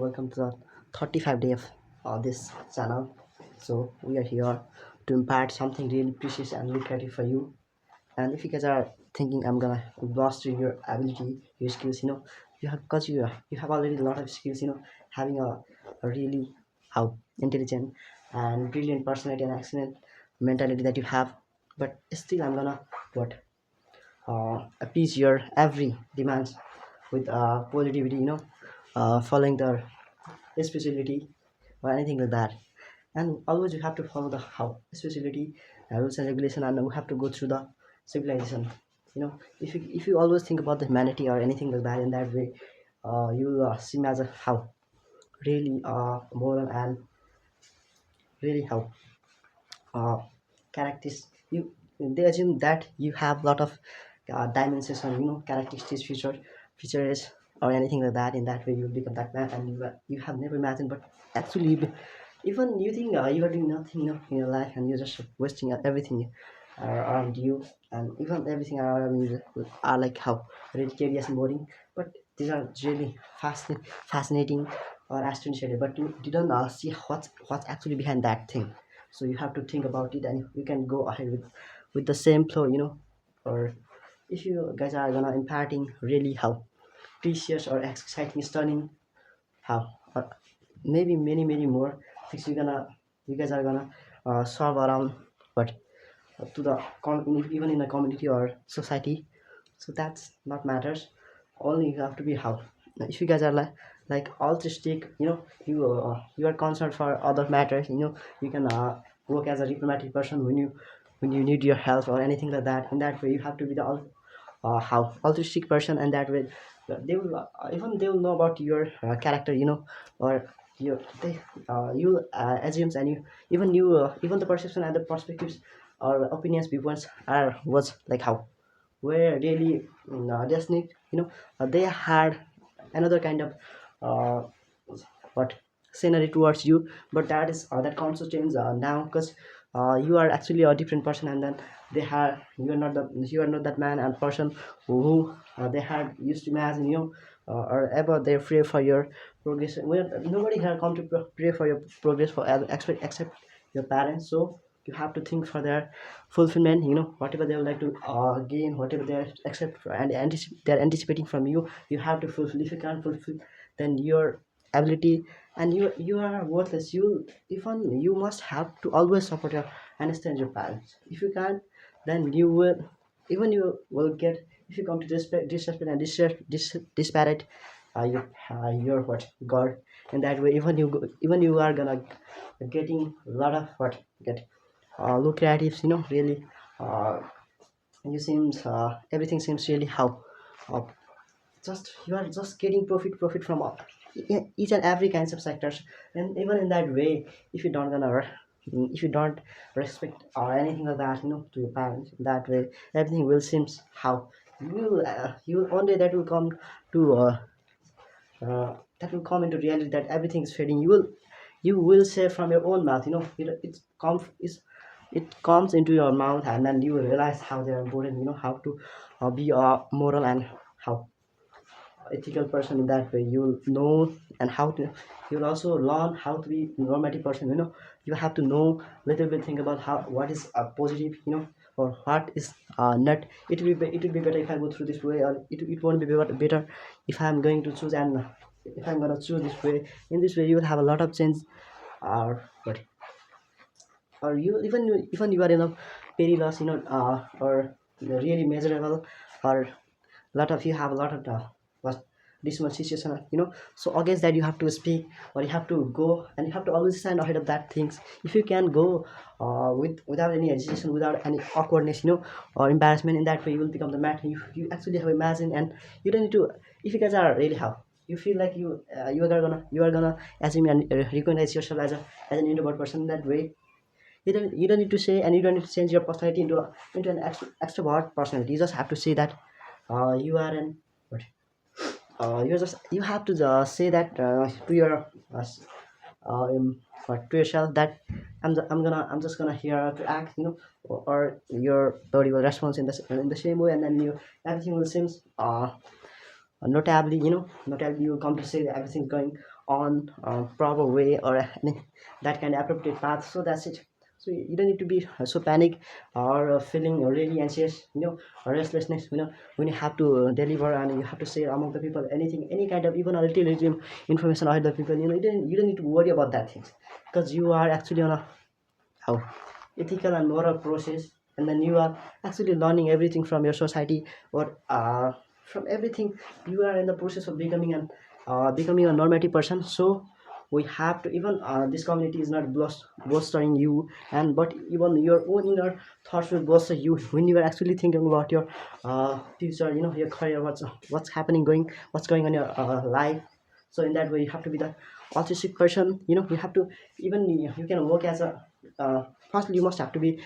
welcome to the 35 day of this channel. So we are here to impart something really precious and lucrative for you. And if you guys are thinking I'm gonna bolster your ability, your skills, you have because you have already a lot of skills, having a really how intelligent and brilliant personality and excellent mentality that you have. But still I'm gonna what appease your every demands with positivity, following the specialty or anything like that. And always you have to follow the how specialty rules and regulation, and we have to go through the civilization. If you always think about the humanity or anything like that in that way, you will seem as a how really moral and really how uh, characters you they assume that you have a lot of dimensions on characteristics features or anything like that. In that way you will become that man, and you have never imagined, but actually even you think you are doing nothing in your life, and you're just wasting everything around you, and even everything around you are like how really curious and boring, but these are really fascinating or astonishing, but you didn't see what's actually behind that thing. So you have to think about it, and you can go ahead with the same flow, or if you guys are gonna imparting really how precious or exciting stunning how or maybe many more things you guys are gonna solve around what to the even in a community or society. So that's not matters, only you have to be how if you guys are like altruistic, you are concerned for other matters, you can work as a diplomatic person when you need your help or anything like that. In that way you have to be the how altruistic person, and that way they will even they will know about your character, or your they you assumes, and even the perception and the perspectives or opinions viewpoints are was like how were really destiny, they had another kind of uh, what scenery towards you, but that is that comes to change now, because you are actually a different person, and then they had you are not that man and person who they had used to imagine, or ever they pray for your progress. Nobody had come to pray for your progress for except your parents. So you have to think for their fulfillment, whatever they would like to gain, whatever they accept and they're anticipating from you, you have to fulfill. If you can't fulfill, then your ability and you are worthless. You must have to always support your understand your parents. If you can't, then you will get, if you come to disrespect and disparate your what god. In that way even you are gonna getting a lot of what get lucrative, really uh, you seems everything seems really how uh, just you are just getting profit from each and every kinds of sectors. And even in that way, if you don't if you don't respect or anything like that, to your parents, in that way everything will seems how you one day that will come to that will come into reality, that everything is fading. You will say from your own mouth, it comes into your mouth, and then you will realize how they are important, how to be moral and how ethical person. In that way you'll know, and how to you'll also learn how to be normative person, you have to know little bit thing about how what is positive, or what is not. It will be better if I go through this way, or it won't be better if I'm going to choose, and if I'm gonna choose this way. In this way you will have a lot of change, or what, or even you are in a perilous, or really measurable, or lot of you have a lot of what this much situation, so against that you have to speak, or you have to go, and you have to always stand ahead of that things. If you can go without any hesitation, without any awkwardness, or embarrassment, in that way you will become the man you actually have imagined. And you don't need to, if you guys are really how you feel like you are gonna assume and recognize yourself as an introvert person. In that way you don't need to say, and you don't need to change your personality into an extrovert personality. You just have to say that you are an what you have to say that to your to yourself, that I'm just gonna here to act, or your body will respond in the same way, and then everything will seems notably, notably you will come to say that everything's going on proper way or any, that kind of appropriate path. So that's it. So you don't need to be so panic or feeling really anxious, or restlessness, when you have to deliver and you have to share among the people anything, any kind of even a little information about the people. You don't need to worry about that things, because you are actually on a how ethical and moral process, and then you are actually learning everything from your society, or from everything. You are in the process of becoming a normative person. So we have to, even this community is not bolstering you, and but even your own inner thoughts will bolster you when you are actually thinking about your future, your career, what's happening, what's going on in your life. So in that way you have to be the autistic person. You have to, even you can work as a firstly you must have to be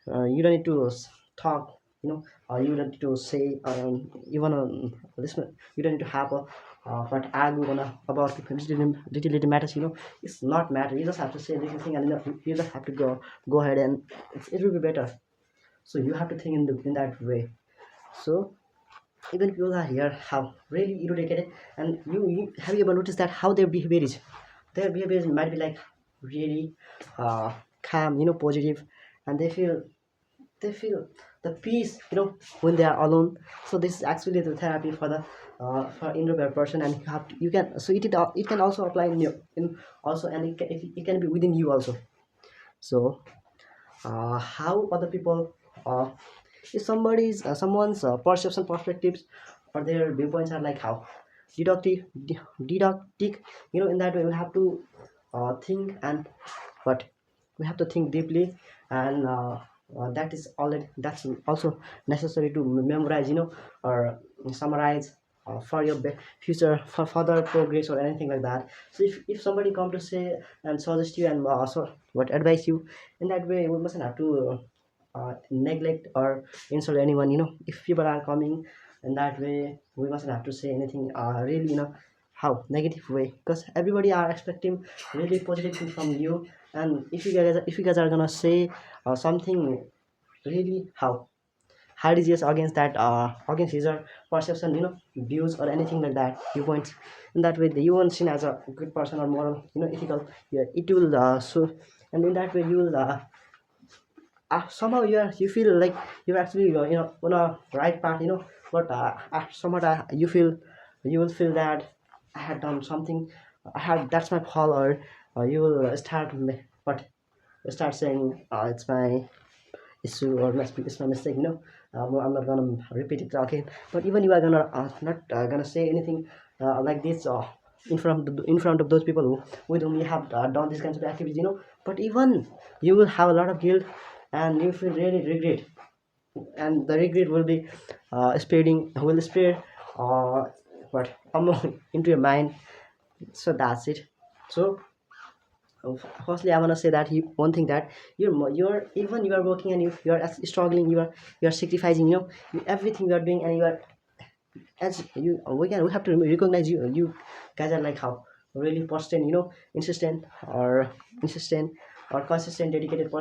you don't need to talk, you don't need to say, even listen. You don't need to have a but argue on about little matters. It's not matter. You just have to say little thing, and you just have to go ahead, and it will be better. So you have to think in that way. So even people are here have really irritated, and you have you ever noticed that how their behavior might be like really calm, positive, and they feel the peace, when they are alone. So this is actually the therapy for the for introvert person, and you can, so it can also apply in also, and it can be within you also. So how other people, if someone's perception perspectives or their viewpoints are like how deductive, in that way we have to think, and but we have to think deeply, and that's also necessary to memorize, or summarize for your future, for further progress or anything like that. So if somebody come to say and suggest you, and so what advise you, in that way we mustn't have to neglect or insult anyone. If people are coming in that way, we mustn't have to say anything really, how negative way, because everybody are expecting really positive thing from you. And if you guys are gonna say something really how religious against that, against his or perception, views or anything like that, viewpoints, in that way you won't seen as a good person or moral, ethical. Yeah, it will so, and in that way you will somehow you feel like you're actually on a right path, but somewhat you will feel that I had done something, that's my fault, or you will but start saying it's my issue, or it's my mistake. I'm not gonna repeat it again. But even you are gonna not gonna say anything like this in front of those people with whom you have done these kinds of activities. But even you will have a lot of guilt, and you feel really regret, and the regret will be spread what among into your mind. So that's it. So firstly I want to say that one thing, that you're even you are working, and you are struggling, you are sacrificing, everything you are doing, and you are, as you we have to recognize you guys are like how really persistent, insistent or consistent, dedicated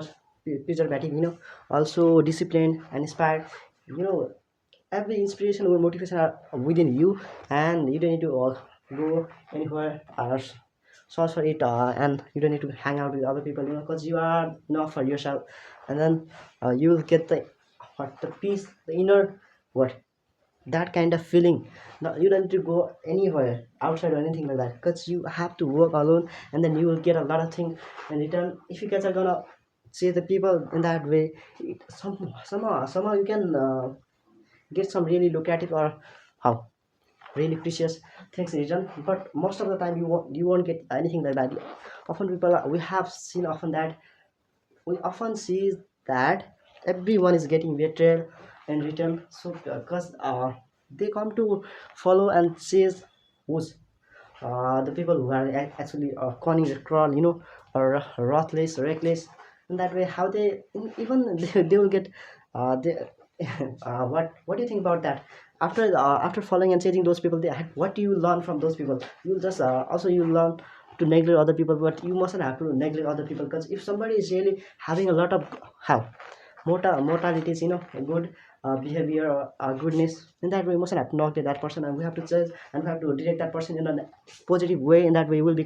preservative, also disciplined and inspired. Every inspiration or motivation are within you, and you don't need to go anywhere or search for it, and you don't need to hang out with other people, because you are enough for yourself. And then you will get the peace, the inner what that kind of feeling. No, you don't need to go anywhere outside or anything like that, because you have to work alone, and then you will get a lot of things in return. If you guys are gonna see the people in that way, somehow you can get some really lucrative or how really precious things in return. But most of the time you won't get anything like that. Often we have seen often that we often see that everyone is getting betrayed in return. So because they come to follow and chase who's the people who are actually conning the crawl, or ruthless, reckless. In that way, how even they will get they what do you think about that? After following and chasing those people, what do you learn from those people? You'll just also you learn to neglect other people, but you mustn't have to neglect other people, because if somebody is really having a lot of how mortalities, good behavior or goodness, in that way we mustn't have to knock that person, and we have to judge, and we have to direct that person in a positive way. In that way we will become